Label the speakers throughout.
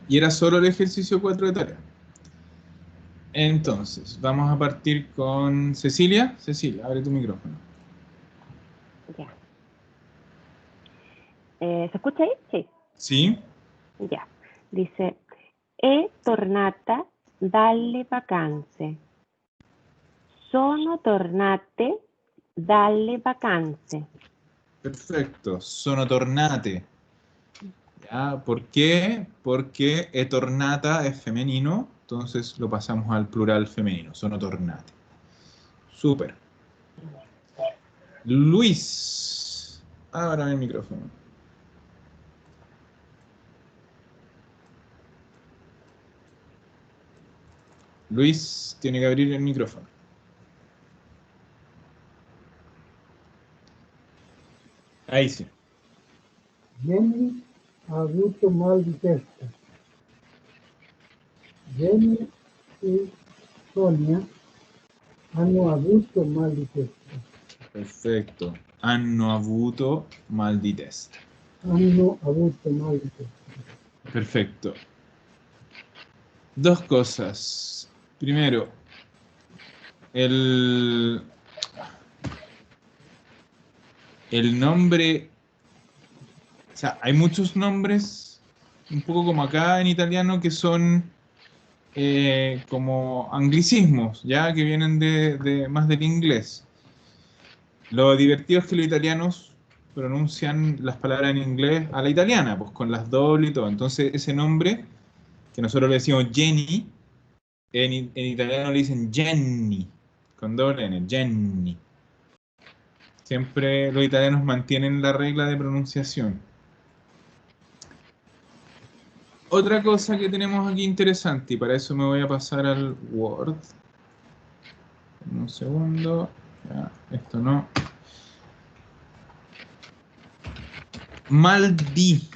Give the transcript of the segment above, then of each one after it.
Speaker 1: Y era solo el ejercicio 4 de tarea. Entonces, vamos a partir con Cecilia. Cecilia, abre tu micrófono.
Speaker 2: Ya. ¿Se escucha ahí? Sí.
Speaker 1: ¿Sí?
Speaker 2: Ya. Dice, è tornata dalle vacanze. Sono tornate dalle vacanze.
Speaker 1: Perfecto. Sono tornate. ¿Ya? ¿Por qué? Porque è tornata es femenino, entonces lo pasamos al plural femenino. Sono tornate. Súper. Luis, ábrame el micrófono. Luis tiene que abrir el micrófono. Ahí sí.
Speaker 3: Jenny ha avuto mal di testa. Jenny e Sonia hanno avuto mal di testa.
Speaker 1: Perfecto. Hanno avuto mal di testa.
Speaker 3: Hanno avuto mal di testa.
Speaker 1: Perfecto. Dos cosas. Primero, el nombre, o sea, hay muchos nombres, un poco como acá en italiano, que son como anglicismos, ya que vienen más del inglés. Lo divertido es que los italianos pronuncian las palabras en inglés a la italiana, pues con las dobles y todo. Entonces, ese nombre, que nosotros le decimos Jenny, en italiano le dicen Jenny, con doble N, Jenny. Siempre los italianos mantienen la regla de pronunciación. Otra cosa que tenemos aquí interesante, y para eso me voy a pasar al Word. Un segundo. Ya, esto no. Mal di.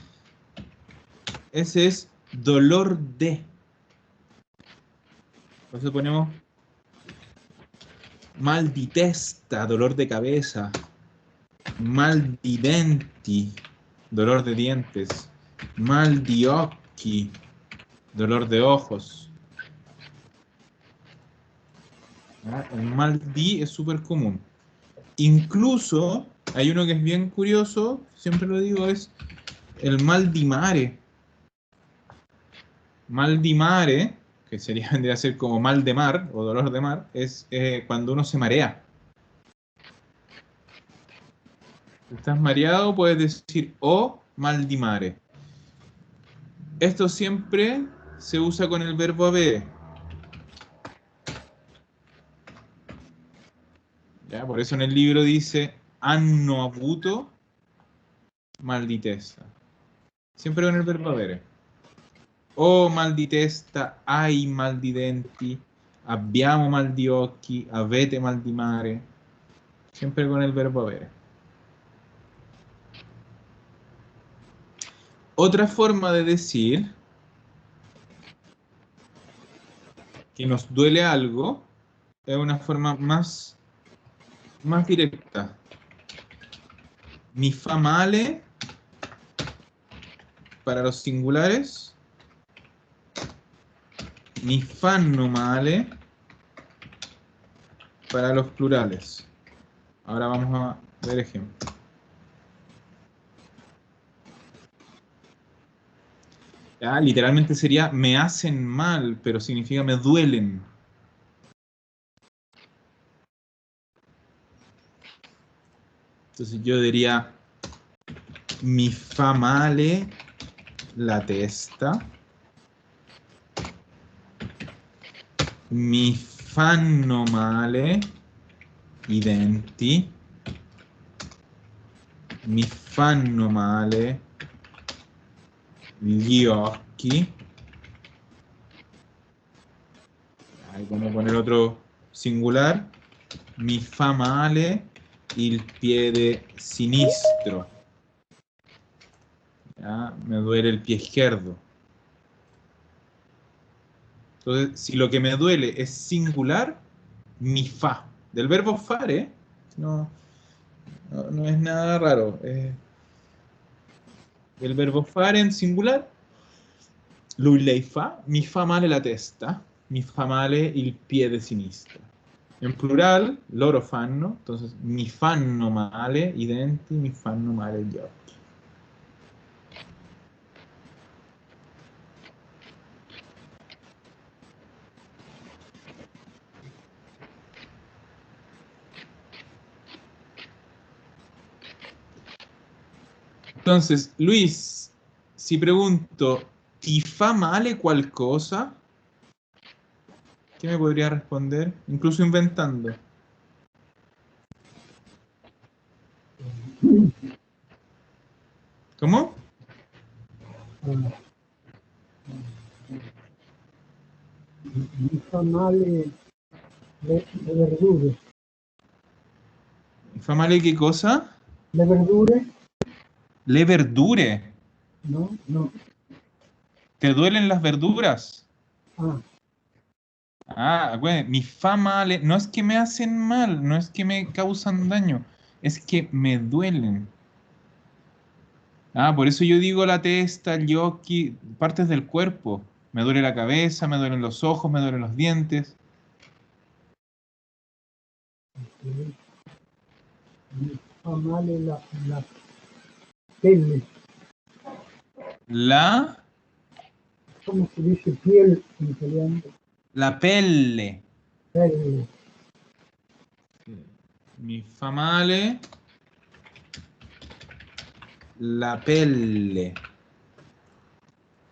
Speaker 1: Ese es dolor de. Por eso ponemos mal di testa, dolor de cabeza. Mal di denti, dolor de dientes. Mal di occhi, dolor de ojos. El mal di es súper común. Incluso hay uno que es bien curioso, siempre lo digo, es el mal di mare. Mal di mare, que vendría a ser como mal de mar o dolor de mar, es cuando uno se marea. Si estás mareado, puedes decir o mal di mare. Esto siempre se usa con el verbo avere. ¿Ya? Por eso en el libro dice hanno avuto mal di testa. Siempre con el verbo avere. O mal di testa, hai mal di denti, abbiamo mal di occhi, avete mal di mare. Siempre con el verbo avere. Otra forma de decir que nos duele algo es una forma más directa. Mi fa male para los singulares. Mi fanno male para los plurales. Ahora vamos a ver ejemplos. Ya, literalmente sería me hacen mal, pero significa me duelen. Entonces yo diría mi fa male la testa. Mi fanno male i denti. Mi fanno male gli occhi. Ahí vamos a poner otro singular. Mi fa male il piede sinistro. ¿Ya? Me duele el pie izquierdo. Entonces, si lo que me duele es singular, mi fa. Del verbo fare, no es nada raro. El verbo fare en singular lui lei fa, mi fa male la testa, mi fa male il piede sinistro. En plural, loro fanno, entonces mi fanno male i denti, mi fanno male gli occhi. Entonces, Luis, si pregunto, ¿ti fa male qualcosa? ¿Qué me podría responder? Incluso inventando. ¿Cómo?
Speaker 3: Ah, mi fa male le verdure.
Speaker 1: ¿Mi fa male qué cosa?
Speaker 3: Le verdure?
Speaker 1: Le verdure.
Speaker 3: No, no.
Speaker 1: ¿Te duelen las verduras?
Speaker 3: Ah,
Speaker 1: Ah, bueno, mi fa male, no es que me hacen mal, no es que me causan daño, es que me duelen. Ah, por eso yo digo la testa, el yoki, partes del cuerpo. Me duele la cabeza, me duelen los ojos, me duelen los dientes.
Speaker 3: ok. Mi fa male la pelle.
Speaker 1: La,
Speaker 3: ¿Cómo se dice piel en italiano?
Speaker 1: la pelle.
Speaker 3: Pelle.
Speaker 1: Mi fa male la pelle.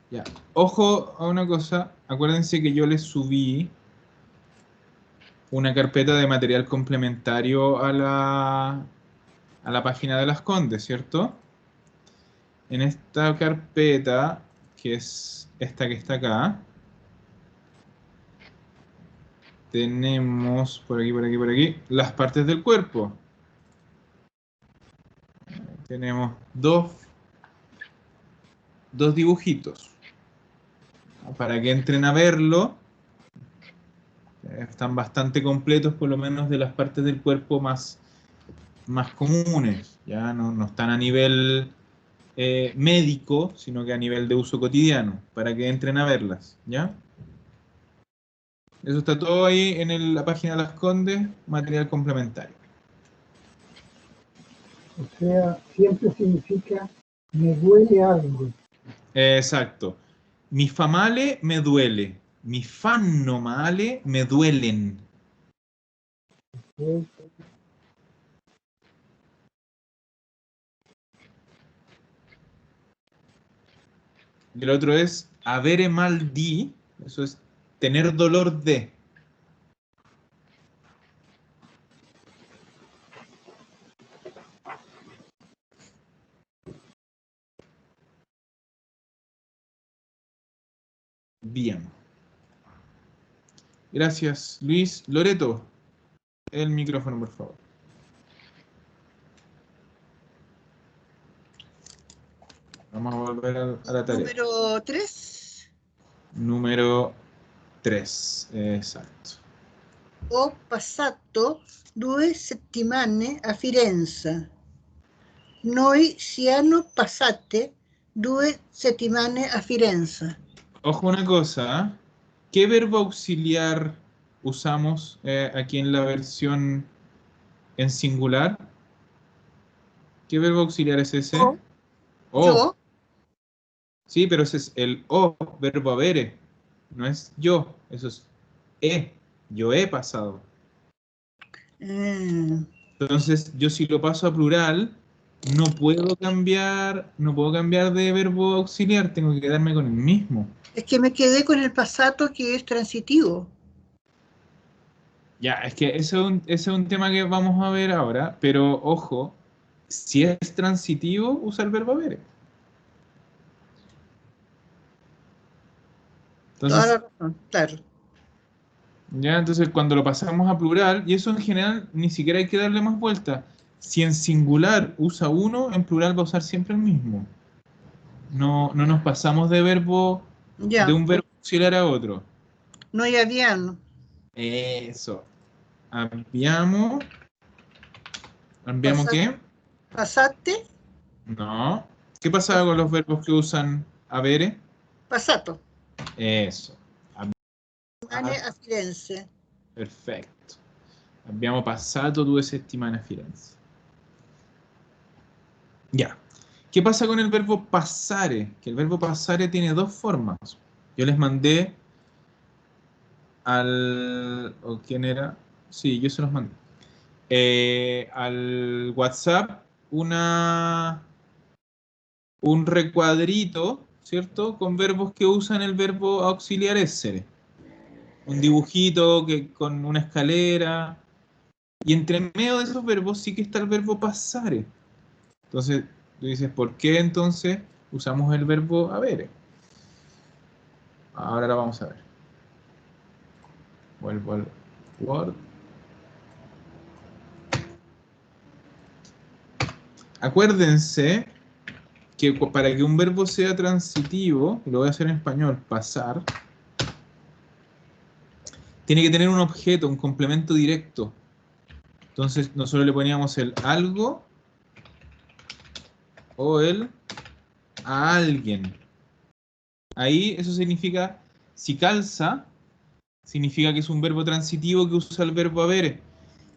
Speaker 1: Ya. Ojo a una cosa, acuérdense que yo les subí una carpeta de material complementario a la página de las Condes, ¿cierto? En esta carpeta, que es esta que está acá, tenemos por aquí, las partes del cuerpo. Tenemos dos dibujitos. Para que entren a verlo, están bastante completos, por lo menos de las partes del cuerpo más comunes. Ya no están a nivel médico, sino que a nivel de uso cotidiano, para que entren a verlas, ¿ya? Eso está todo ahí en la página de Las Condes, material complementario.
Speaker 3: O sea, siempre significa me duele algo.
Speaker 1: Exacto. Mi fa male me duele. Mi fanno male me duelen.
Speaker 3: ¿Ok?
Speaker 1: Y el otro es avere mal di. Eso es tener dolor de. Bien. Gracias, Luis. Loreto, el micrófono, por favor. Vamos a volver a la tarea.
Speaker 4: Número 3.
Speaker 1: Número 3. Exacto.
Speaker 4: Ho passato 2 settimane a Firenze. Noi siamo passate 2 settimane a Firenze.
Speaker 1: Ojo una cosa, ¿eh? ¿Qué verbo auxiliar usamos aquí en la versión en singular? ¿Qué verbo auxiliar es ese?
Speaker 4: O,
Speaker 1: Oh,
Speaker 4: yo,
Speaker 1: sí, pero ese es el o, verbo avere. No es yo, eso es he. Yo he pasado.
Speaker 4: eh,
Speaker 1: Entonces, yo si lo paso a plural, no puedo cambiar de verbo auxiliar, tengo que quedarme con el mismo.
Speaker 4: es que me quedé con el passato que es transitivo.
Speaker 1: Ya, es que ese es un tema que vamos a ver ahora, pero ojo, si es transitivo, usa el verbo avere.
Speaker 4: Toda la
Speaker 1: Entonces,
Speaker 4: razón, claro.
Speaker 1: ya, entonces cuando lo pasamos a plural, y eso en general ni siquiera hay que darle más vuelta. Si en singular usa uno, en plural va a usar siempre el mismo. No nos pasamos de
Speaker 4: Ya,
Speaker 1: un verbo auxiliar a otro.
Speaker 4: noi abbiamo.
Speaker 1: Eso. Abbiamo. ¿Abbiamo
Speaker 4: Passa-
Speaker 1: qué?
Speaker 4: Passate,
Speaker 1: No. ¿Qué pasaba con los verbos que usan avere?
Speaker 4: passato.
Speaker 1: Eso.
Speaker 4: Settimane a Firenze.
Speaker 1: Perfetto. Abbiamo passato 2 settimane a Firenze. Ya. ¿Qué pasa con el verbo passare? Que el verbo passare tiene 2 formas. Yo les mandé ¿o quién era? Sí, yo se los mandé. Al WhatsApp un recuadrito, ¿cierto? Con verbos que usan el verbo auxiliar essere. Un dibujito con una escalera. Y entre medio de esos verbos sí que está el verbo passare. Entonces, tú dices, ¿por qué entonces usamos el verbo avere? Ahora lo vamos a ver. Vuelvo al Word. Acuérdense que para que un verbo sea transitivo, lo voy a hacer en español, pasar, tiene que tener un objeto, un complemento directo. Entonces nosotros le poníamos el algo o el a alguien. Ahí eso significa, si calza, significa que es un verbo transitivo que usa el verbo avere.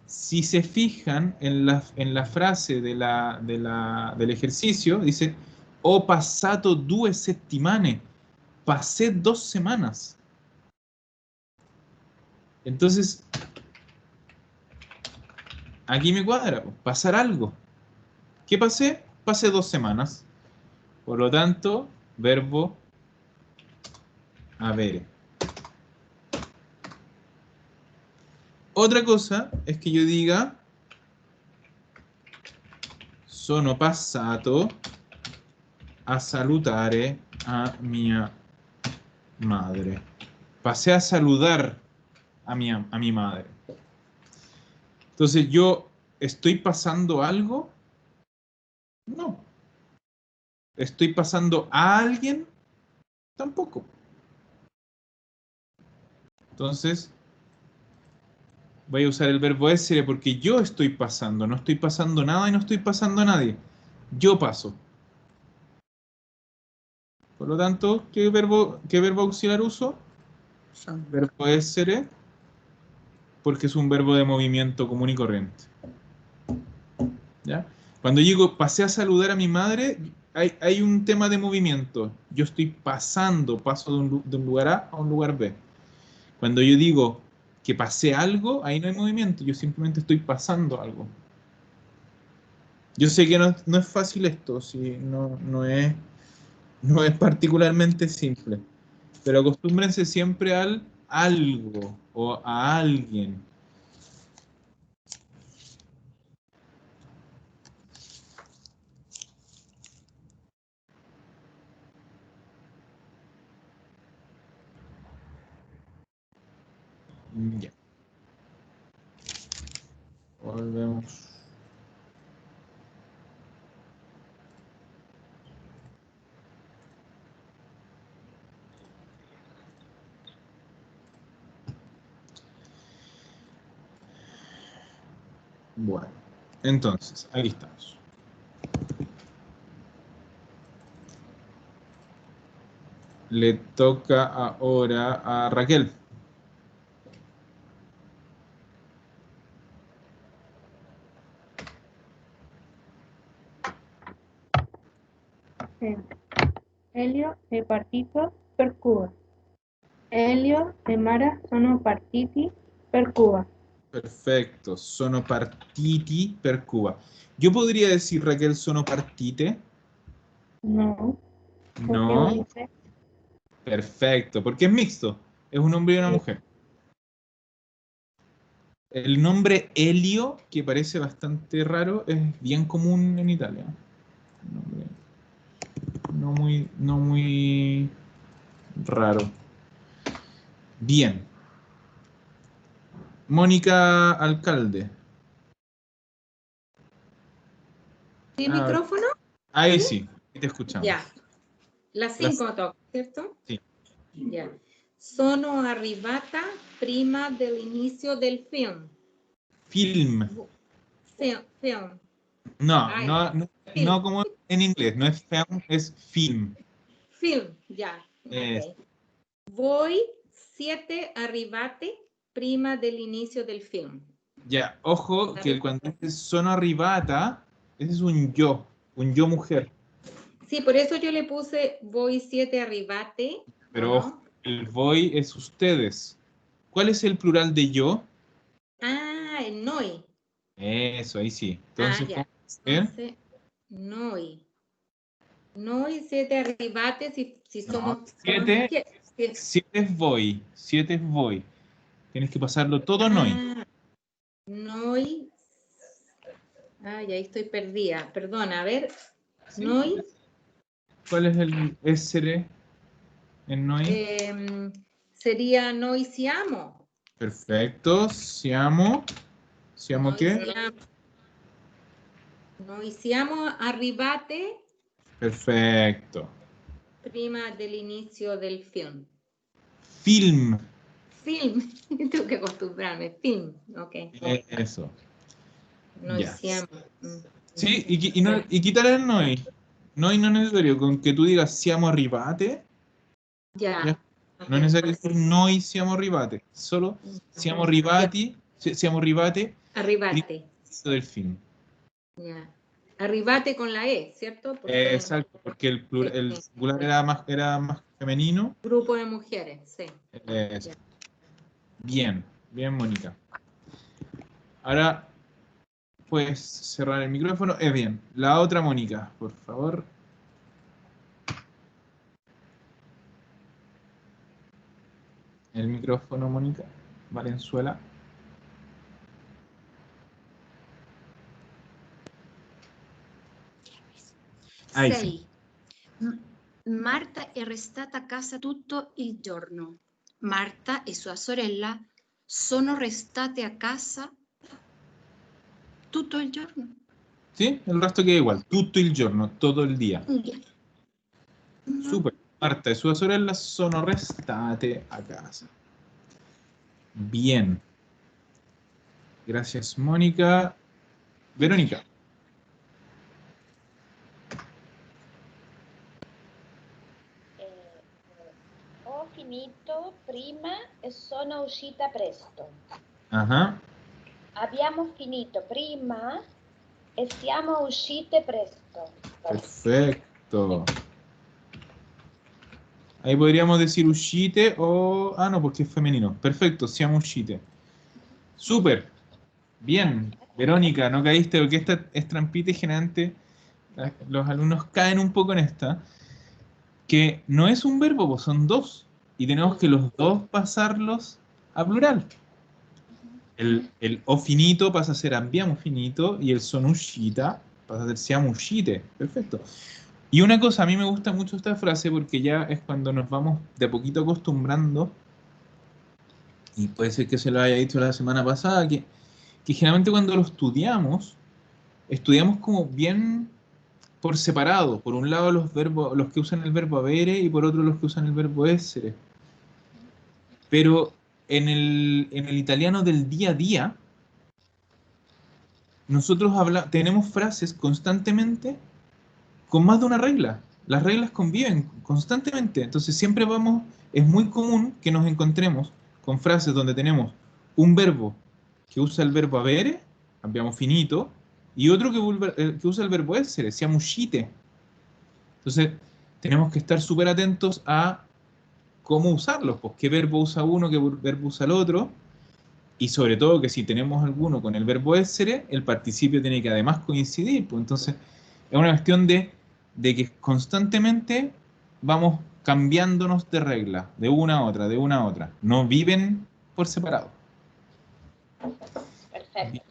Speaker 1: Si se fijan en la frase del ejercicio, dice, ho passato 2 settimane, pasé 2 semanas. Entonces, aquí me cuadra, pues, pasar algo. ¿Qué pasé? Pasé 2 semanas. Por lo tanto, verbo avere. Otra cosa es que yo diga sono passato a salutare a mia madre. Pasé a saludar a mi madre. Entonces, ¿yo estoy pasando algo? No. ¿Estoy pasando a alguien? Tampoco. Entonces, voy a usar el verbo essere porque yo estoy pasando. No estoy pasando nada y no estoy pasando a nadie. Yo paso. Por lo tanto, ¿qué verbo auxiliar uso?
Speaker 4: Son.
Speaker 1: Verbo essere, porque es un verbo de movimiento común y corriente. ¿Ya? Cuando digo pasé a saludar a mi madre, hay un tema de movimiento. Yo estoy pasando, paso de un lugar A un lugar B. Cuando yo digo que pasé algo, ahí no hay movimiento, yo simplemente estoy pasando algo. Yo sé que no es fácil esto, sí, no es particularmente simple, pero acostúmbrense siempre al algo o a alguien. Ya. Volvemos. Bueno, entonces, aquí estamos. Le toca ahora a Raquel.
Speaker 5: Elio e partito per Cuba. Elio e Mara sono partiti per Cuba.
Speaker 1: Perfecto, sono partiti per Cuba. Yo podría decir, Raquel, sono partite.
Speaker 5: No, porque
Speaker 1: No,
Speaker 5: dice
Speaker 1: perfecto, porque es mixto. Es un hombre y una mujer. El nombre Helio, que parece bastante raro, es bien común en Italia. Un nombre no muy raro. Bien. Mónica Alcalde.
Speaker 6: ¿Sí,
Speaker 1: Ah,
Speaker 6: micrófono?
Speaker 1: ahí sí, ahí te escuchamos.
Speaker 6: Ya. Las 5 toca, ¿cierto?
Speaker 1: Sí.
Speaker 6: Ya. Sono arrivata prima dell'inizio del film.
Speaker 1: Film.
Speaker 6: Film.
Speaker 1: No,
Speaker 6: Ay,
Speaker 1: no, no,
Speaker 6: film.
Speaker 1: no como en inglés, no es film, es film.
Speaker 6: Film, ya.
Speaker 1: Es-
Speaker 6: Ok. Voi siete arrivate prima dell'inizio del film.
Speaker 1: Ya, ojo que cuando dice sono arrivata, ese es un yo mujer.
Speaker 6: Sí, por eso yo le puse voi siete arrivate.
Speaker 1: Pero
Speaker 6: ¿o
Speaker 1: ojo,
Speaker 6: no?
Speaker 1: el voi es ustedes. ¿Cuál es el plural de yo?
Speaker 6: Ah, el noi.
Speaker 1: Eso, ahí sí. Entonces,
Speaker 6: ya.
Speaker 1: ¿cómo hacer?
Speaker 6: Entonces, noi. Noi siete arrivate si
Speaker 1: No,
Speaker 6: somos
Speaker 1: siete.
Speaker 6: mujeres.
Speaker 1: 7 es voy. 7 es voy. Tienes que pasarlo todo noi.
Speaker 6: Ah, noi. Ay, ahí estoy perdida. Perdona, a ver.
Speaker 1: ¿Sí?
Speaker 6: Noi.
Speaker 1: ¿Cuál es el essere en noi?
Speaker 6: Sería noi siamo.
Speaker 1: Perfecto. Siamo. ¿Siamo
Speaker 6: Noi
Speaker 1: qué?
Speaker 6: siamo. Noi siamo arrivate
Speaker 1: Perfecto.
Speaker 6: prima dell'inizio del film.
Speaker 1: Film.
Speaker 6: Film. Tengo que acostumbrarme. Film. Ok.
Speaker 1: Eso.
Speaker 6: Noi
Speaker 1: Ya.
Speaker 6: siamo.
Speaker 1: Sí, y quítale el noi. Noi no es necesario. Con que tú digas siamo arrivate,
Speaker 6: Ya.
Speaker 1: ya. No es necesario decir noi siamo arrivate. Solo siamo arrivati, siamo arrivate
Speaker 6: Arrivate.
Speaker 1: del film.
Speaker 6: Ya. Arrivate con la E, ¿cierto? Porque
Speaker 1: Exacto, porque el singular era más femenino.
Speaker 6: grupo de mujeres, sí.
Speaker 1: Eso. Bien, bien, Mónica. Ahora puedes cerrar el micrófono. Es bien. La otra Mónica, por favor. El micrófono, Mónica. Valenzuela. Ahí sí.
Speaker 7: 6. Marta è restata a casa tutto il giorno. Marta e sua sorella sono restate a casa tutto il giorno.
Speaker 1: ¿Sí? El resto queda igual. Tutto il giorno, todo el día. Super. Marta e sue sorelle sono restate a casa. Bien. Gracias, Mónica. Verónica.
Speaker 8: Ho finito prima e sono uscita presto.
Speaker 1: Ajá.
Speaker 8: Abbiamo finito prima e siamo uscite presto.
Speaker 1: Perfecto. Ahí podríamos decir uscite o... Ah, no, porque es femenino. Perfecto, siamo uscite. Súper. Bien. Verónica, no caíste porque esta es trampita y generalmente los alumnos caen un poco en esta. Que no es un verbo, pues son dos. Y tenemos que los dos pasarlos a plural. El o finito pasa a ser abbiamo finito y el son uscita pasa a ser siamo uscite. Perfecto. Y una cosa, a mí me gusta mucho esta frase porque ya es cuando nos vamos de a poquito acostumbrando, y puede ser que se lo haya dicho la semana pasada, que generalmente cuando lo estudiamos como bien por separado. Por un lado los verbos, los que usan el verbo avere y por otro los que usan el verbo essere. Pero en el italiano del día a día, nosotros tenemos frases constantemente con más de una regla. Las reglas conviven constantemente. Entonces siempre es muy común que nos encontremos con frases donde tenemos un verbo que usa el verbo avere, abbiamo finito, y otro que usa el verbo essere, siamo uscite. Entonces tenemos que estar súper atentos a cómo usarlos, pues qué verbo usa uno, qué verbo usa el otro, y sobre todo que si tenemos alguno con el verbo essere, el participio tiene que además coincidir. Pues entonces es una cuestión de que constantemente vamos cambiándonos de regla, de una a otra, de una a otra. No viven por separado.
Speaker 8: Perfecto.
Speaker 1: Bien.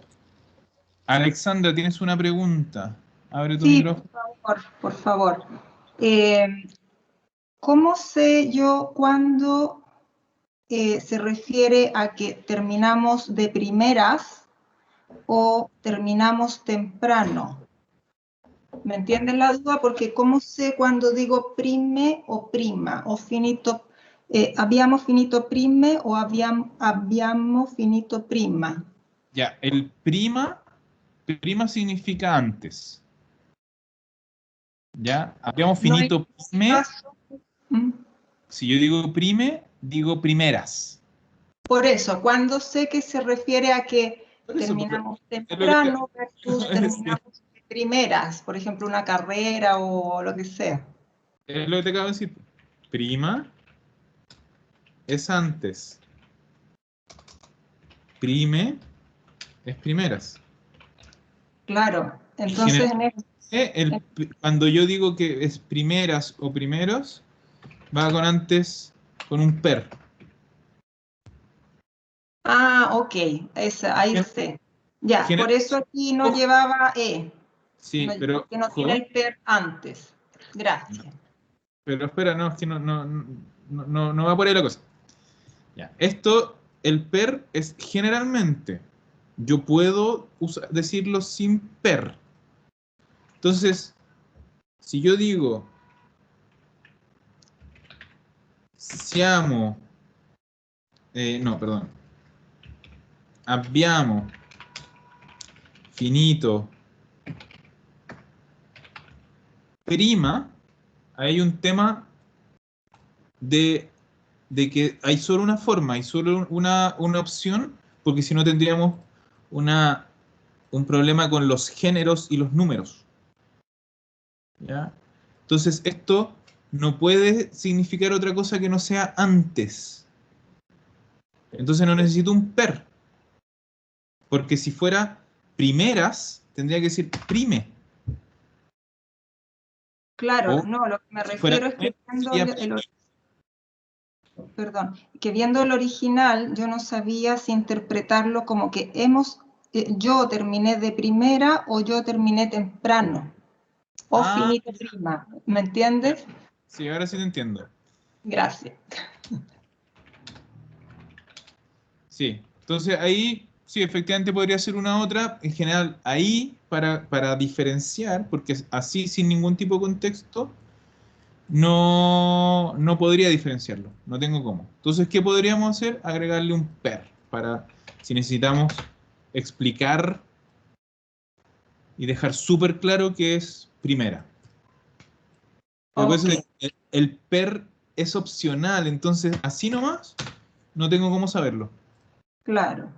Speaker 1: Alexandra, ¿tienes una pregunta? Abre tu
Speaker 4: Sí,
Speaker 1: micrófono.
Speaker 4: por favor. ¿Cómo sé yo cuándo se refiere a que terminamos de primeras o terminamos temprano? ¿Me entienden la duda? Porque ¿cómo sé cuando digo prime o prima? O finito, abbiamo finito prime o abbiamo finito prima.
Speaker 1: Ya, el prima significa antes. ¿Ya? Habíamos finito prime.
Speaker 4: ¿Mm?
Speaker 1: Si yo digo prime, digo primeras.
Speaker 4: Por eso, cuando sé que se refiere a que
Speaker 1: Por eso,
Speaker 4: terminamos
Speaker 1: es lo que
Speaker 4: temprano versus
Speaker 1: Sí.
Speaker 4: terminamos de primeras, por ejemplo, una carrera o lo que sea.
Speaker 1: Es lo que te acabo de decir. Prima es antes. Prime es primeras.
Speaker 4: Claro,
Speaker 1: Y
Speaker 4: entonces
Speaker 1: cuando yo digo que es primeras o primeros, va con antes, con un per.
Speaker 4: ok, ahí sé. Ya, por
Speaker 1: General-
Speaker 4: eso aquí no llevaba
Speaker 1: Sí, pero
Speaker 4: porque no
Speaker 1: ojo,
Speaker 4: tiene el per antes. Gracias.
Speaker 1: pero espera, no, es que no va por ahí la cosa. Ya, esto, el per es generalmente. Yo puedo decirlo sin per. Entonces, si yo digo siamo, no, perdón, abbiamo finito prima, hay un tema de que hay solo una forma, hay solo una opción, porque si no tendríamos un problema con los géneros y los números. ¿Ya? Entonces, esto no puede significar otra cosa que no sea antes. Entonces no necesito un per, porque si fuera primeras, tendría que decir prime.
Speaker 4: Claro,
Speaker 1: O
Speaker 4: no, lo que me
Speaker 1: si fuera
Speaker 4: refiero es que
Speaker 1: sería
Speaker 4: perdón, que viendo el original yo no sabía si interpretarlo como que yo terminé de primera o yo terminé temprano. O finito prima, ¿me entiendes?
Speaker 1: Sí, ahora sí te entiendo.
Speaker 4: Gracias.
Speaker 1: Sí, entonces ahí sí, efectivamente podría ser una otra. En general, ahí para diferenciar, porque así sin ningún tipo de contexto, no podría diferenciarlo. No tengo cómo. Entonces, ¿qué podríamos hacer? Agregarle un per para si necesitamos explicar y dejar súper claro que es primera. Pero por eso
Speaker 4: Ok,
Speaker 1: el per es opcional, entonces así nomás no tengo cómo saberlo.
Speaker 4: claro.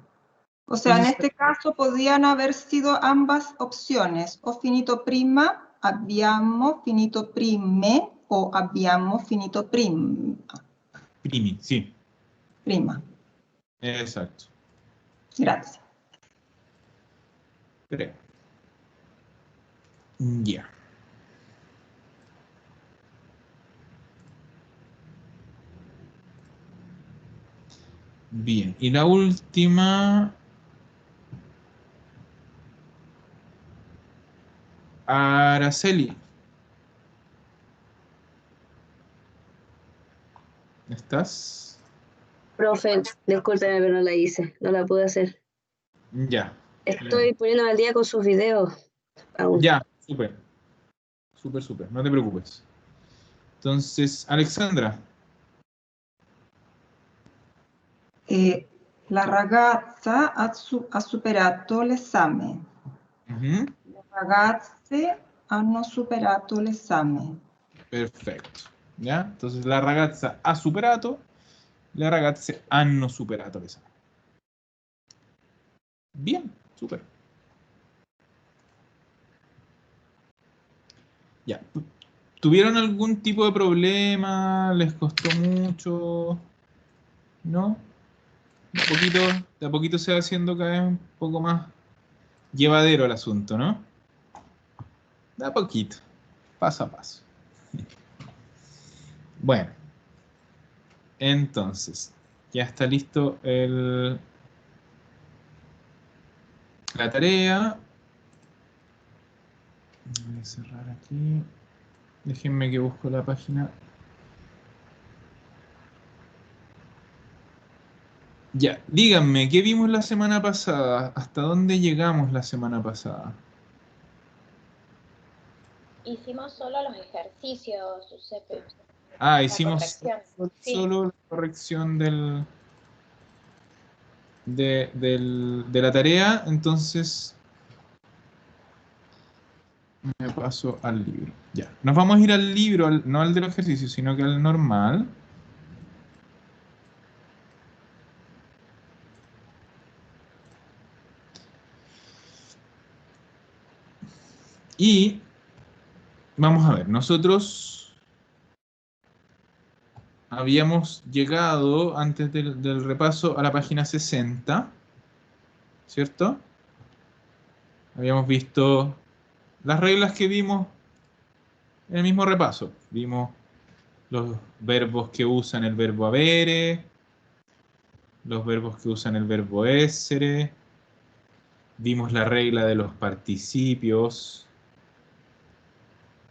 Speaker 4: O sea, en
Speaker 1: Entonces,
Speaker 4: este caso podían haber sido ambas opciones, o finito prima, abbiamo finito prime, o abbiamo finito
Speaker 1: primi, sí,
Speaker 4: prima.
Speaker 1: exacto.
Speaker 4: Gracias.
Speaker 1: Creo. Ya. Bien. Y la última. Araceli. ¿Estás?
Speaker 9: Profe, discúlpeme, pero no la hice, no la pude hacer.
Speaker 1: Ya.
Speaker 9: Estoy poniéndome al día con sus videos aún.
Speaker 1: Ya, súper. Súper, súper. No te preocupes. Entonces, Alexandra.
Speaker 4: La ragazza ha superato l'esame.
Speaker 1: Ujú.
Speaker 4: Le ragazze hanno superato l'esame.
Speaker 1: Perfecto. ¿Ya? Entonces, la ragazza ha superato, le ragazze hanno superato l'esame. Bien, súper. Ya. ¿Tuvieron algún tipo de problema? ¿Les costó mucho? ¿No? De a poquito se va haciendo cada vez un poco más llevadero el asunto, ¿no? De a poquito, paso a paso. Bueno, entonces, ya está listo la tarea. Voy a cerrar aquí. Déjenme que busco la página. Ya, díganme, ¿qué vimos la semana pasada? ¿Hasta dónde llegamos la semana pasada?
Speaker 8: Hicimos solo los ejercicios, Giuseppe.
Speaker 1: Ah,
Speaker 8: La
Speaker 1: hicimos
Speaker 8: corrección. Sí.
Speaker 1: solo la corrección de la tarea, entonces me paso al libro. Ya, nos vamos a ir al libro, no al del ejercicio, sino que al normal. Y vamos a ver, nosotros habíamos llegado antes del repaso a la página 60, ¿cierto? Habíamos visto las reglas que vimos en el mismo repaso. Vimos los verbos que usan el verbo avere, los verbos que usan el verbo essere, vimos la regla de los participios.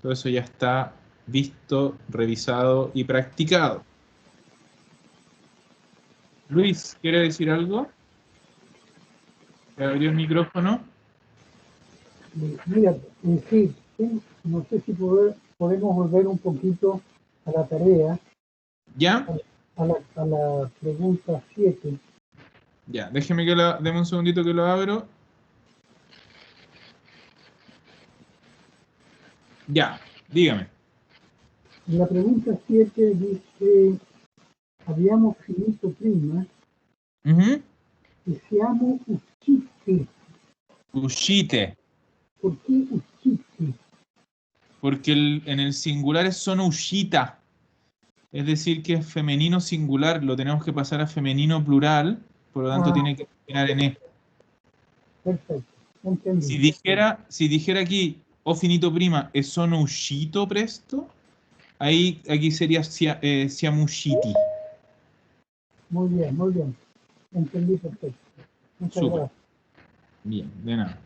Speaker 1: Todo eso ya está visto, revisado y practicado. Luis, ¿quiere decir algo? ¿Le abrió el micrófono?
Speaker 3: Mira, sí, no sé si podemos volver un poquito a la tarea,
Speaker 1: ¿Ya?
Speaker 3: a la pregunta 7.
Speaker 1: Ya, déjeme deme un segundito que lo abro. Ya, dígame.
Speaker 3: En la pregunta 7 dice, abbiamo finito prima
Speaker 1: Ujú.
Speaker 3: e siamo usciti.
Speaker 1: Uscite,
Speaker 3: ¿Por qué usciti?
Speaker 1: porque en el singular es sono uscita. Es decir, que es femenino singular, lo tenemos que pasar a femenino plural, por lo tanto
Speaker 3: Ah,
Speaker 1: tiene que terminar en E.
Speaker 3: perfecto, entendí.
Speaker 1: Si dijera aquí, o finito prima, e sono uscito presto, aquí sería siamo usciti.
Speaker 3: Muy bien, entendí perfecto. Muchas
Speaker 1: Súper.
Speaker 3: gracias.
Speaker 1: Bien, de nada.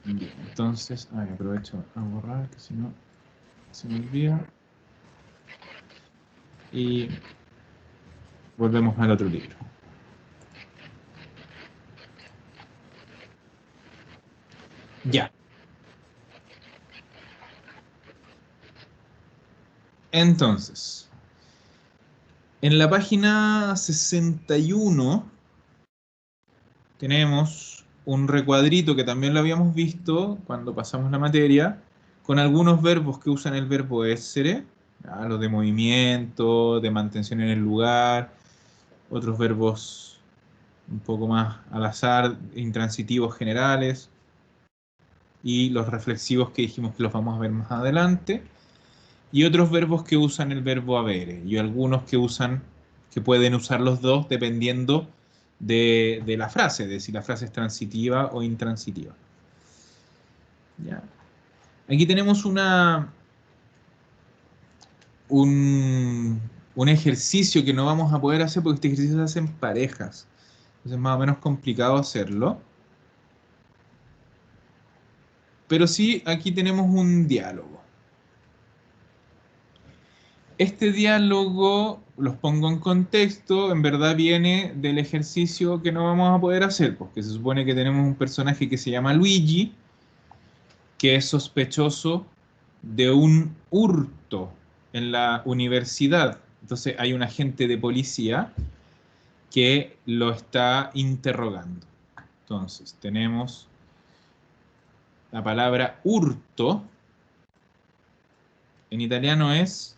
Speaker 1: Bien, entonces, aprovecho a borrar, que si no se me olvida. Y volvemos al otro libro. Ya. Entonces, en la página 61 tenemos un recuadrito que también lo habíamos visto cuando pasamos la materia, con algunos verbos que usan el verbo essere, los de movimiento, de mantención en el lugar, otros verbos un poco más al azar, intransitivos generales, y los reflexivos que dijimos que los vamos a ver más adelante, y otros verbos que usan el verbo avere, y algunos que pueden usar los dos dependiendo de la frase, de si la frase es transitiva o intransitiva. ¿Ya? Aquí tenemos un ejercicio que no vamos a poder hacer porque este ejercicio se hace en parejas. Entonces es más o menos complicado hacerlo. Pero sí, aquí tenemos un diálogo. Este diálogo, los pongo en contexto, en verdad viene del ejercicio que no vamos a poder hacer, porque se supone que tenemos un personaje que se llama Luigi, que es sospechoso de un hurto en la universidad. Entonces hay un agente de policía que lo está interrogando. Entonces tenemos la palabra hurto, en italiano es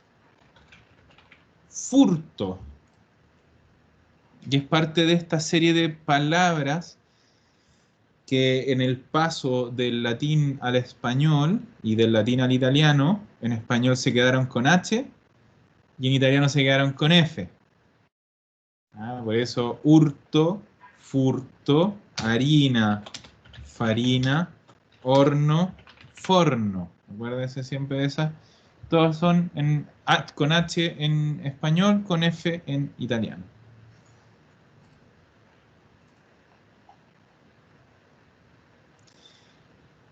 Speaker 1: furto, y es parte de esta serie de palabras que en el paso del latín al español y del latín al italiano, en español se quedaron con H y en italiano se quedaron con F. Por eso hurto, furto, harina, farina, horno, forno. Acuérdense siempre de esas. Todas son con H en español, con F en italiano.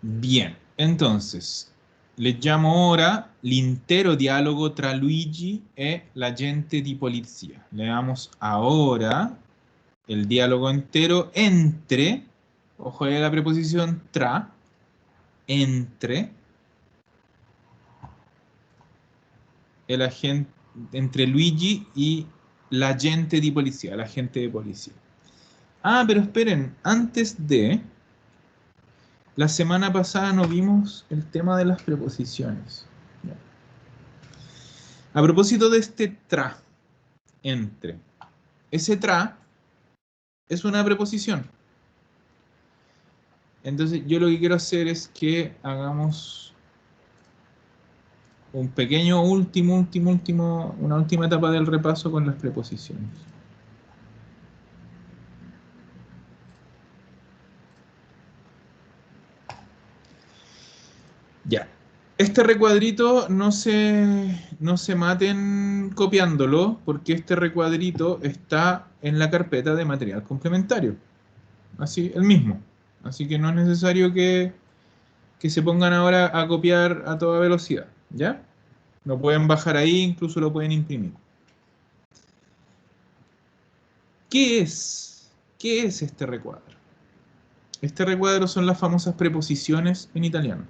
Speaker 1: Bien, entonces, leggiamo ora l'intero dialogo tra Luigi e l'agente di polizia. Leamos ahora el diálogo entero entre, ojo ahí la preposición tra, entre el agente, entre Luigi y l'agente di polizia, el agente de policía. Pero esperen, antes de... La semana pasada no vimos el tema de las preposiciones. A propósito de este tra, entre. Ese tra es una preposición. Entonces yo lo que quiero hacer es que hagamos un pequeño una última etapa del repaso con las preposiciones. Ya. Este recuadrito no se maten copiándolo, porque este recuadrito está en la carpeta de material complementario. Así, el mismo. Así que no es necesario que se pongan ahora a copiar a toda velocidad. ¿Ya? Lo pueden bajar ahí, incluso lo pueden imprimir. ¿Qué es este recuadro? Este recuadro son las famosas preposiciones en italiano.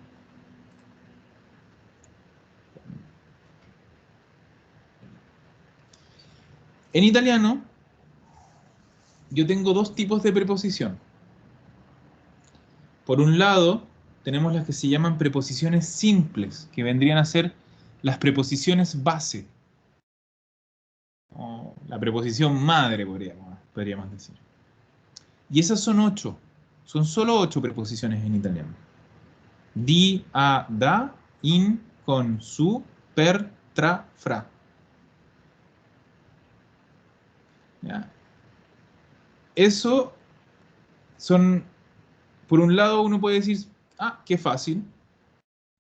Speaker 1: En italiano, yo tengo dos tipos de preposición. Por un lado, tenemos las que se llaman preposiciones simples, que vendrían a ser las preposiciones base. O la preposición madre, podríamos decir. Y esas son 8. Son solo 8 preposiciones en italiano. Di, a, da, in, con, su, per, tra, fra. ¿Ya? Eso son, por un lado uno puede decir, ah, qué fácil.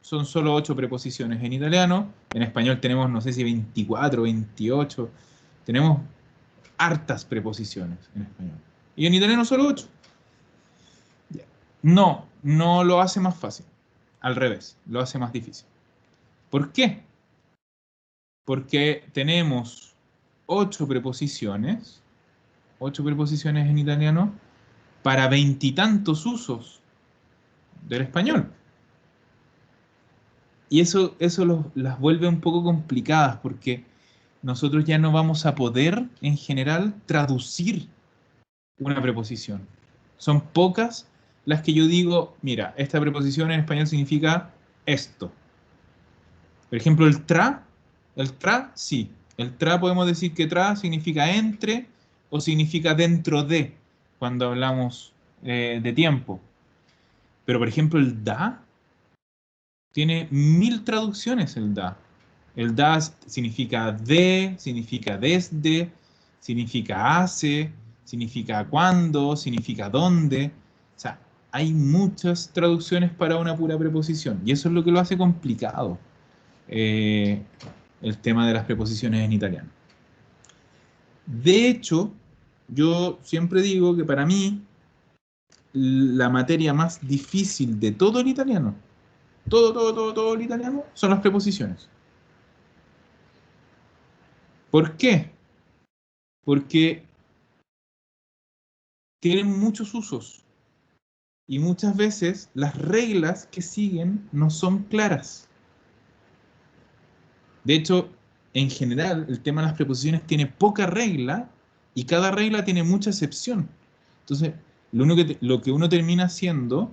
Speaker 1: Son solo 8 preposiciones en italiano. En español tenemos, no sé si 24, 28. Tenemos hartas preposiciones en español. Y en italiano solo 8. No lo hace más fácil. Al revés, lo hace más difícil. ¿Por qué? Porque tenemos 8 preposiciones en italiano para 20 y tantos usos del español. Y eso las vuelve un poco complicadas porque nosotros ya no vamos a poder, en general, traducir una preposición. Son pocas las que yo digo, mira, esta preposición en español significa esto. Por ejemplo, el tra, sí. El tra podemos decir que tra significa entre o significa dentro de, cuando hablamos de tiempo. Pero, por ejemplo, el da tiene 1000 traducciones, el da. El da significa de, significa desde, significa hace, significa cuándo, significa dónde. O sea, hay muchas traducciones para una pura preposición. Y eso es lo que lo hace complicado, el tema de las preposiciones en italiano. De hecho, yo siempre digo que para mí la materia más difícil de todo el italiano, todo el italiano, son las preposiciones. ¿Por qué? Porque tienen muchos usos y muchas veces las reglas que siguen no son claras. De hecho, en general, el tema de las preposiciones tiene poca regla y cada regla tiene mucha excepción. Entonces, lo que uno termina haciendo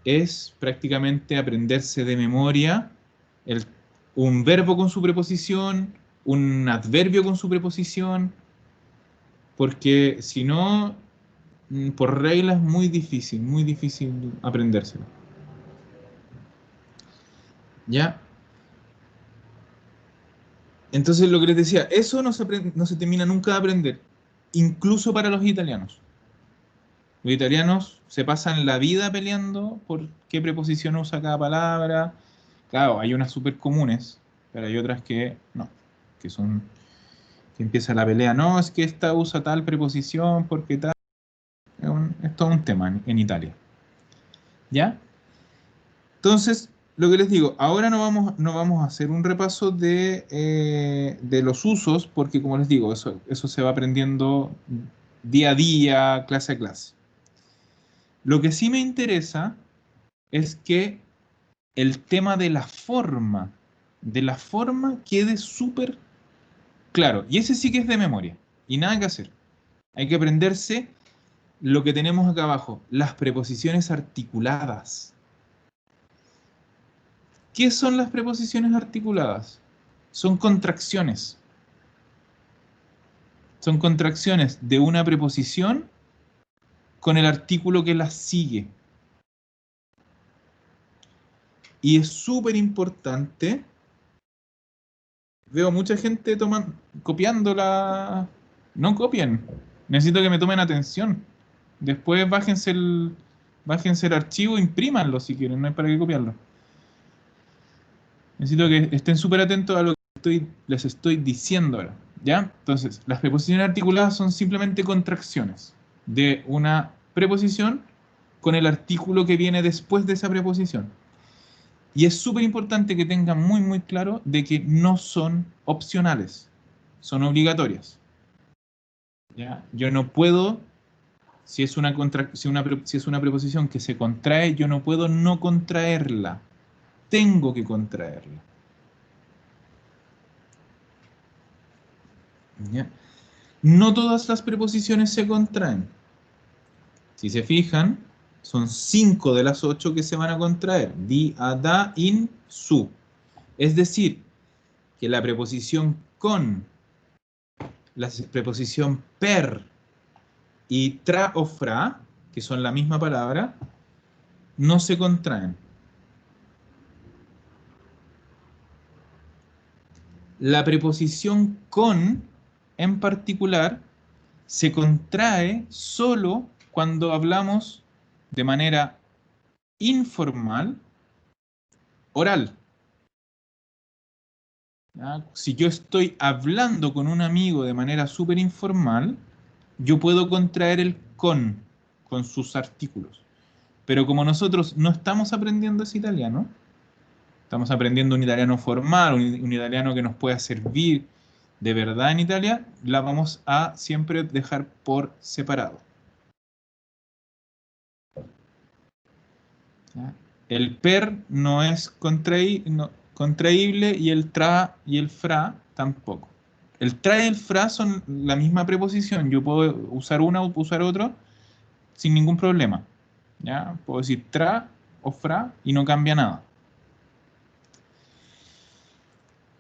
Speaker 1: es prácticamente aprenderse de memoria un verbo con su preposición, un adverbio con su preposición, porque si no, por regla es muy difícil aprendérselo. ¿Ya? Entonces, lo que les decía, eso no se termina nunca de aprender, incluso para los italianos. Los italianos se pasan la vida peleando por qué preposición usa cada palabra. Claro, hay unas súper comunes, pero hay otras que no, que empieza la pelea. No, es que esta usa tal preposición porque tal. Es todo un tema en Italia. ¿Ya? Entonces, lo que les digo, ahora no vamos a hacer un repaso de los usos, porque como les digo, eso se va aprendiendo día a día, clase a clase. Lo que sí me interesa es que el tema de la forma quede súper claro. Y ese sí que es de memoria, y nada que hacer. Hay que aprenderse lo que tenemos acá abajo, las preposiciones articuladas. ¿Qué son las preposiciones articuladas? Son contracciones. Son contracciones de una preposición con el artículo que las sigue. Y es súper importante. Veo mucha gente copiando la... No copien. Necesito que me tomen atención. Después bájense el archivo, imprímanlo si quieren, no hay para qué copiarlo. Necesito que estén súper atentos a lo que les estoy diciendo ahora. ¿Ya? Entonces, las preposiciones articuladas son simplemente contracciones de una preposición con el artículo que viene después de esa preposición. Y es súper importante que tengan muy, muy claro de que no son opcionales, son obligatorias. ¿Ya? Yo no puedo, si es una preposición que se contrae, yo no puedo no contraerla. Tengo que contraerla. ¿Ya? No todas las preposiciones se contraen. Si se fijan, son 5 de las 8 que se van a contraer. Di, a, da, in, su. Es decir, que la preposición con, la preposición per y tra o fra, que son la misma palabra, no se contraen. La preposición con, en particular, se contrae solo cuando hablamos de manera informal, oral. ¿Ya? Si yo estoy hablando con un amigo de manera súper informal, yo puedo contraer el con sus artículos. Pero como nosotros no estamos aprendiendo ese italiano, estamos aprendiendo un italiano formal, un italiano que nos pueda servir de verdad en Italia, la vamos a siempre dejar por separado. ¿Ya? El per no es contraíble y el tra y el fra tampoco. El tra y el fra son la misma preposición. Yo puedo usar una o usar otra sin ningún problema. ¿Ya? Puedo decir tra o fra y no cambia nada.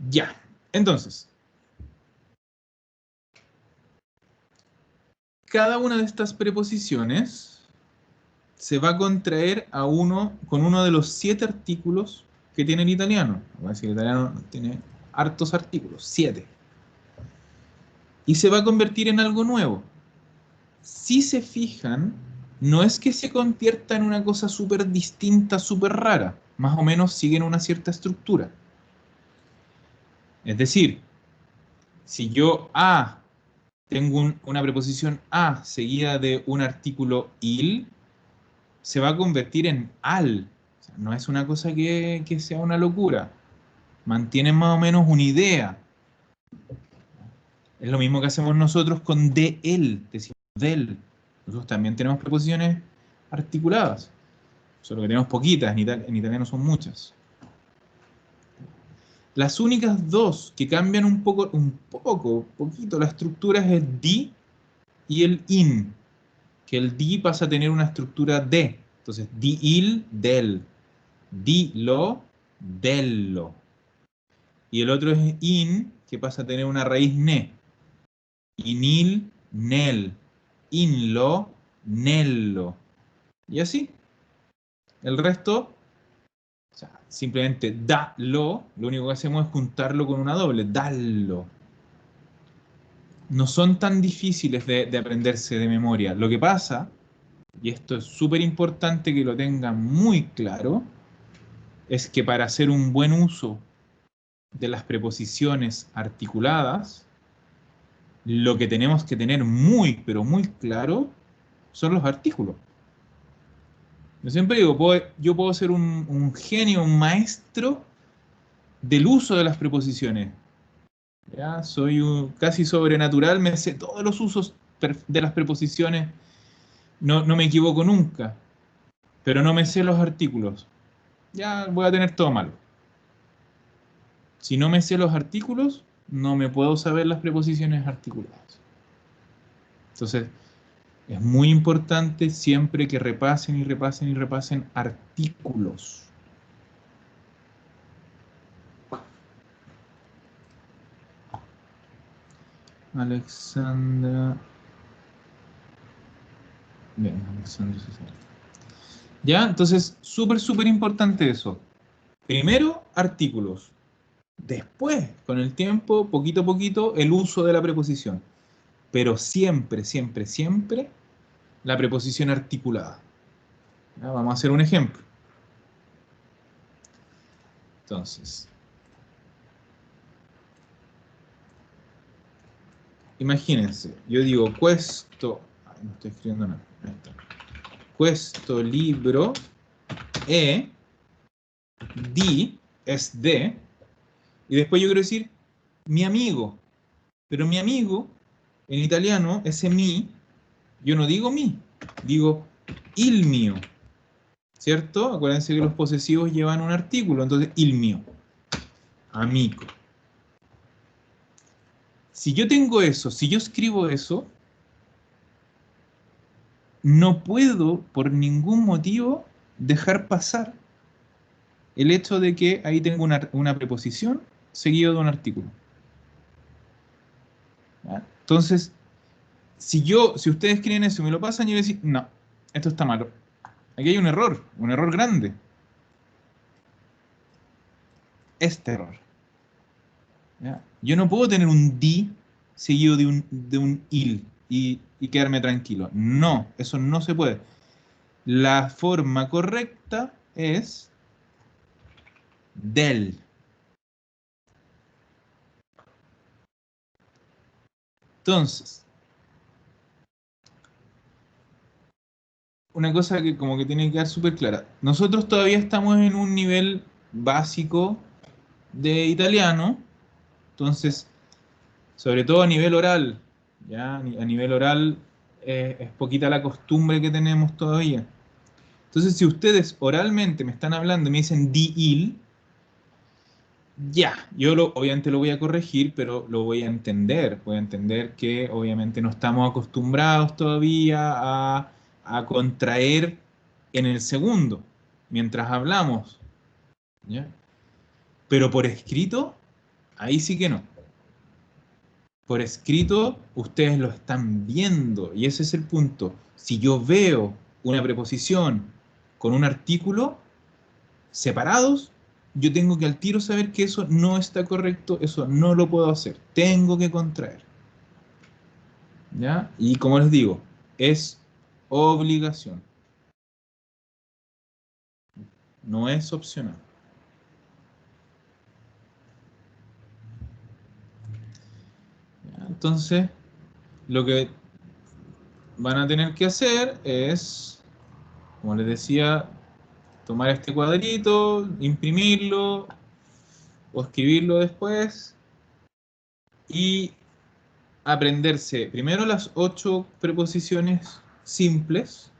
Speaker 1: Ya, entonces, cada una de estas preposiciones se va a contraer con uno de los 7 artículos que tiene el italiano. Voy a decir, el italiano tiene hartos artículos, 7. Y se va a convertir en algo nuevo. Si se fijan, no es que se convierta en una cosa súper distinta, súper rara. Más o menos siguen una cierta estructura. Es decir, si yo tengo una preposición a seguida de un artículo il, se va a convertir en al. O sea, no es una cosa que sea una locura. Mantienen más o menos una idea. Es lo mismo que hacemos nosotros con de él, decimos del. Nosotros también tenemos preposiciones articuladas. Solo que tenemos poquitas, en italiano son muchas. Las únicas dos que cambian un poquito la estructura es el di y el in. Que el di pasa a tener una estructura de. Entonces, di il, del. Di lo, dello. Y el otro es in, que pasa a tener una raíz ne. Inil, nel. Inlo, nello. Y así. El resto, o sea, simplemente da-lo, lo único que hacemos es juntarlo con una doble, dallo. No son tan difíciles de aprenderse de memoria. Lo que pasa, y esto es súper importante que lo tengan muy claro, es que para hacer un buen uso de las preposiciones articuladas, lo que tenemos que tener muy, pero muy claro son los artículos. Yo siempre digo, yo puedo ser un genio, un maestro del uso de las preposiciones. ¿Ya? Soy casi sobrenatural, me sé todos los usos de las preposiciones, no me equivoco nunca, pero no me sé los artículos. Ya voy a tener todo malo. Si no me sé los artículos, no me puedo saber las preposiciones articuladas. Entonces, es muy importante siempre que repasen y repasen y repasen artículos. Alexandra. Bien, Alexandra. ¿Ya? Entonces, súper, súper importante eso. primero artículos, después, con el tiempo, poquito a poquito, el uso de la preposición. Pero siempre, siempre, siempre la preposición articulada. ¿Ya? Vamos a hacer un ejemplo. Entonces, imagínense, yo digo questo, no estoy escribiendo nada, ahí está. Questo libro è di, es de, y después yo quiero decir mi amigo, pero mi amigo en italiano, ese mi, yo no digo mi, digo il mio, ¿cierto? Acuérdense que los posesivos llevan un artículo, entonces il mio, amigo. Si yo tengo eso, si yo escribo eso, no puedo por ningún motivo dejar pasar el hecho de que ahí tengo una preposición seguido de un artículo. ¿Ya? Entonces, si ustedes creen eso y me lo pasan, yo voy a decir, no, esto está malo. Aquí hay un error grande. Este error. ¿Ya? Yo no puedo tener un di seguido de un il y quedarme tranquilo. No, eso no se puede. La forma correcta es del. Entonces, una cosa que como que tiene que quedar súper clara. Nosotros todavía estamos en un nivel básico de italiano. Entonces, sobre todo a nivel oral, ¿ya? A nivel oral es poquita la costumbre que tenemos todavía. Entonces, si ustedes oralmente me están hablando y me dicen di il, ya, obviamente lo voy a corregir, pero lo voy a entender. Voy a entender que obviamente no estamos acostumbrados todavía a contraer en el segundo, mientras hablamos. ¿Ya? Pero por escrito, ahí sí que no. Por escrito, ustedes lo están viendo, y ese es el punto. Si yo veo una preposición con un artículo separados, yo tengo que al tiro saber que eso no está correcto, eso no lo puedo hacer. Tengo que contraer. ¿Ya? Y como les digo, es obligación. No es opcional. ¿Ya? Entonces, lo que van a tener que hacer es, como les decía, tomar este cuadrito, imprimirlo o escribirlo después y aprenderse primero las 8 preposiciones simples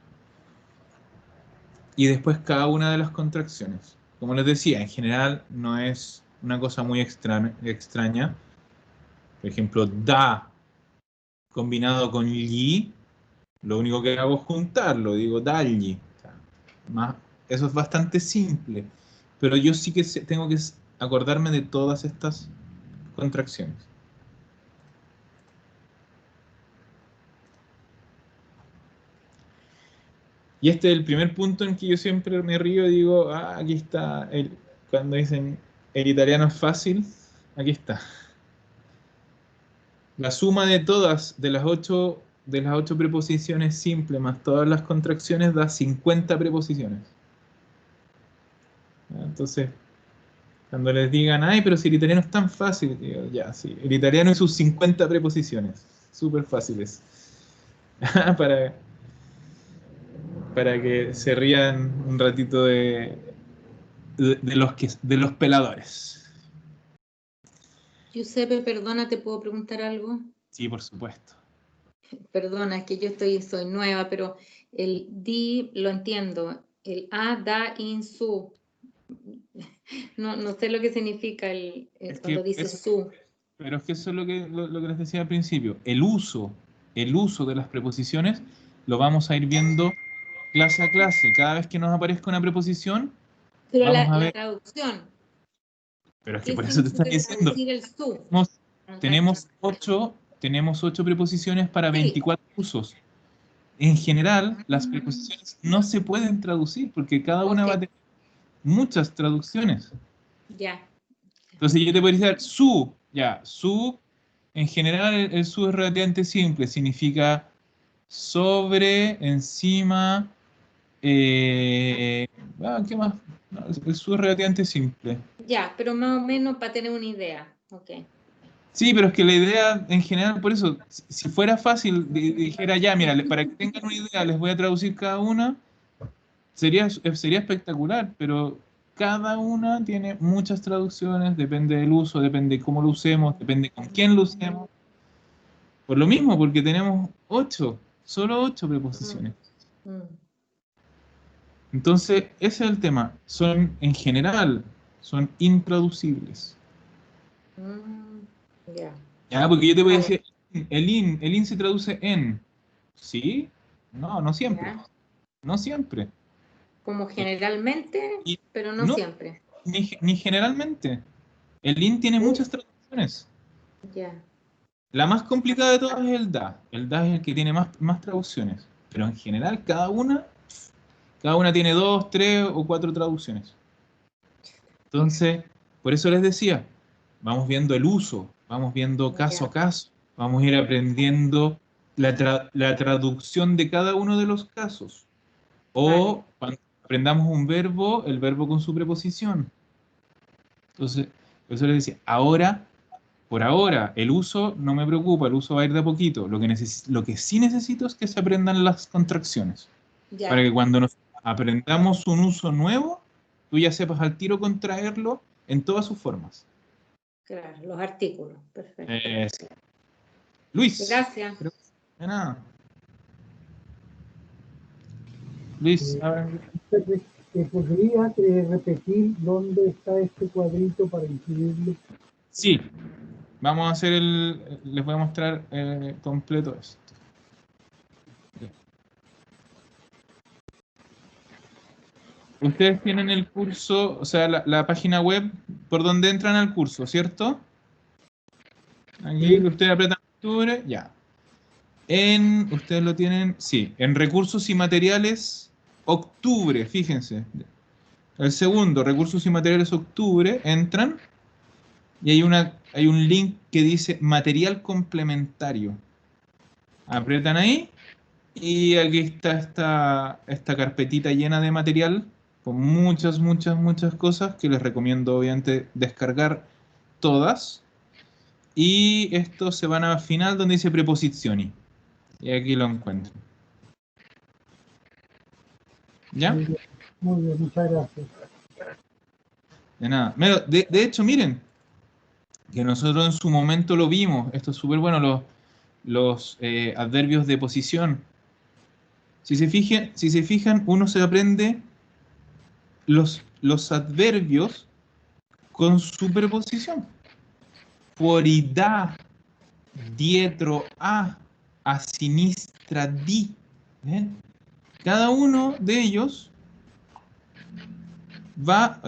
Speaker 1: y después cada una de las contracciones. Como les decía, en general no es una cosa muy extraña. Por ejemplo, da combinado con gli, lo único que hago es juntarlo, digo dagli. Eso es bastante simple, pero yo sí que tengo que acordarme de todas estas contracciones. Y este es el primer punto en que yo siempre me río y digo, aquí está, cuando dicen el italiano es fácil, aquí está. La suma de todas, de las 8 preposiciones simples más todas las contracciones da 50 preposiciones. Entonces, cuando les digan, ay, pero si el italiano es tan fácil, digo, ya, sí, el italiano y sus 50 preposiciones, súper fáciles. Para que se rían un ratito de los peladores.
Speaker 6: Giuseppe, perdona, ¿te puedo preguntar algo?
Speaker 1: Sí, por supuesto.
Speaker 6: Perdona, es que yo soy nueva, pero el di lo entiendo. El a, da, in, su. No sé lo que significa cuando dice su.
Speaker 1: Pero es que eso es lo que les decía al principio. El uso de las preposiciones lo vamos a ir viendo clase a clase. Cada vez que nos aparezca una preposición,
Speaker 6: pero
Speaker 1: vamos a ver.
Speaker 6: La traducción.
Speaker 1: Pero es que por eso te estoy diciendo.
Speaker 6: El su?
Speaker 1: Tenemos 8 preposiciones para 24 usos. En general, las preposiciones no se pueden traducir porque cada una va a tener muchas traducciones.
Speaker 6: Ya.
Speaker 1: Entonces yo te podría decir su, ya, su, en general el su es relativamente simple, significa sobre, encima, ¿qué más? No, el su es relativamente simple.
Speaker 6: Ya, pero más o menos para tener una idea. Ok.
Speaker 1: Sí, pero es que la idea en general, por eso, si fuera fácil, dijera ya, mira, para que tengan una idea, les voy a traducir cada una, sería espectacular, pero cada una tiene muchas traducciones, depende del uso, depende de cómo lo usemos, depende con quién lo usemos. Por lo mismo, porque tenemos solo 8 preposiciones.
Speaker 6: Mm.
Speaker 1: Entonces, ese es el tema. Son, en general, son intraducibles.
Speaker 6: Ya.
Speaker 1: Ya, porque yo te voy a
Speaker 6: Vale.
Speaker 1: decir, el in se traduce en. ¿Sí? No, no siempre.
Speaker 6: Ya.
Speaker 1: No siempre.
Speaker 6: Como generalmente,
Speaker 1: Y
Speaker 6: pero no
Speaker 1: no,
Speaker 6: siempre.
Speaker 1: ni generalmente. El in tiene muchas traducciones.
Speaker 6: Ya.
Speaker 1: La más complicada de todas es el da. El da es el que tiene más traducciones. Pero en general, cada una tiene 2, 3 o 4 traducciones. Entonces, por eso les decía, vamos viendo el uso, vamos viendo caso a
Speaker 6: Ya.
Speaker 1: caso, vamos a ir aprendiendo la traducción de cada uno de los casos. O
Speaker 6: Vale.
Speaker 1: cuando aprendamos un verbo, el verbo con su preposición. Entonces, por eso les decía, por ahora, el uso no me preocupa, el uso va a ir de a poquito. Lo que sí necesito es que se aprendan las contracciones. Para
Speaker 6: Ya.
Speaker 1: que cuando nos aprendamos un uso nuevo, tú ya sepas al tiro contraerlo en todas sus formas.
Speaker 6: Claro, los artículos. Perfecto.
Speaker 1: Sí. Luis.
Speaker 6: Gracias.
Speaker 1: De nada. Luis, a ver.
Speaker 3: ¿Podrías repetir dónde está este cuadrito para incluirlo?
Speaker 1: Sí, vamos a hacer les voy a mostrar completo esto. Ustedes tienen el curso, o sea, la página web por donde entran al curso, ¿cierto? Aquí ustedes apretan octubre, ya. Ustedes lo tienen, sí, en recursos y materiales, octubre, fíjense. El segundo, recursos y materiales, octubre, entran y hay un link que dice material complementario. Apretan ahí y aquí está esta carpetita llena de material con muchas cosas que les recomiendo obviamente descargar todas. Y estos se van al final donde dice preposizioni. Y aquí lo encuentro. ¿Ya?
Speaker 3: Muy bien, muchas gracias.
Speaker 1: De nada. De hecho, miren, que nosotros en su momento lo vimos. Esto es súper bueno, los adverbios de posición. Si se fijan, uno se aprende los adverbios con su preposición. Fuori dietro a sinistra di. ¿Eh? Cada uno de ellos va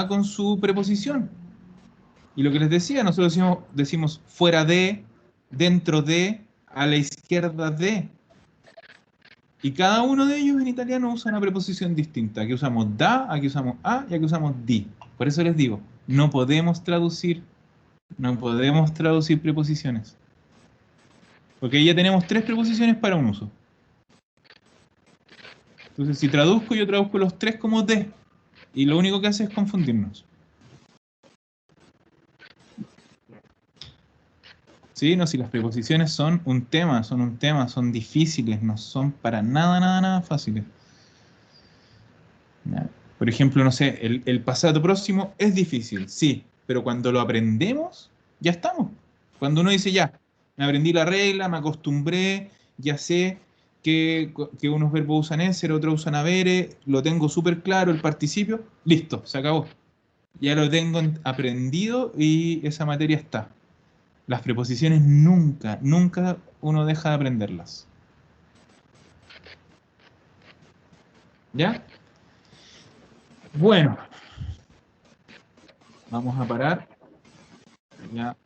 Speaker 1: con su preposición. Y lo que les decía, nosotros decimos fuera de, dentro de, a la izquierda de. Y cada uno de ellos en italiano usa una preposición distinta. Aquí usamos da, aquí usamos a y aquí usamos di. Por eso les digo, no podemos traducir preposiciones. Porque ya tenemos 3 preposiciones para un uso. Entonces, si traduzco, yo traduzco los 3 como de. Y lo único que hace es confundirnos. Sí, no, si las preposiciones son un tema, son difíciles, no son para nada fáciles. Ya. Por ejemplo, no sé, el pasado próximo es difícil, sí, pero cuando lo aprendemos, ya estamos. Cuando uno dice ya, me aprendí la regla, me acostumbré, ya sé que unos verbos usan esse, otros usan avere, lo tengo súper claro, el participio, listo, se acabó. Ya lo tengo aprendido y esa materia está. Las preposiciones nunca uno deja de aprenderlas. ¿Ya? Bueno, vamos a parar. Ya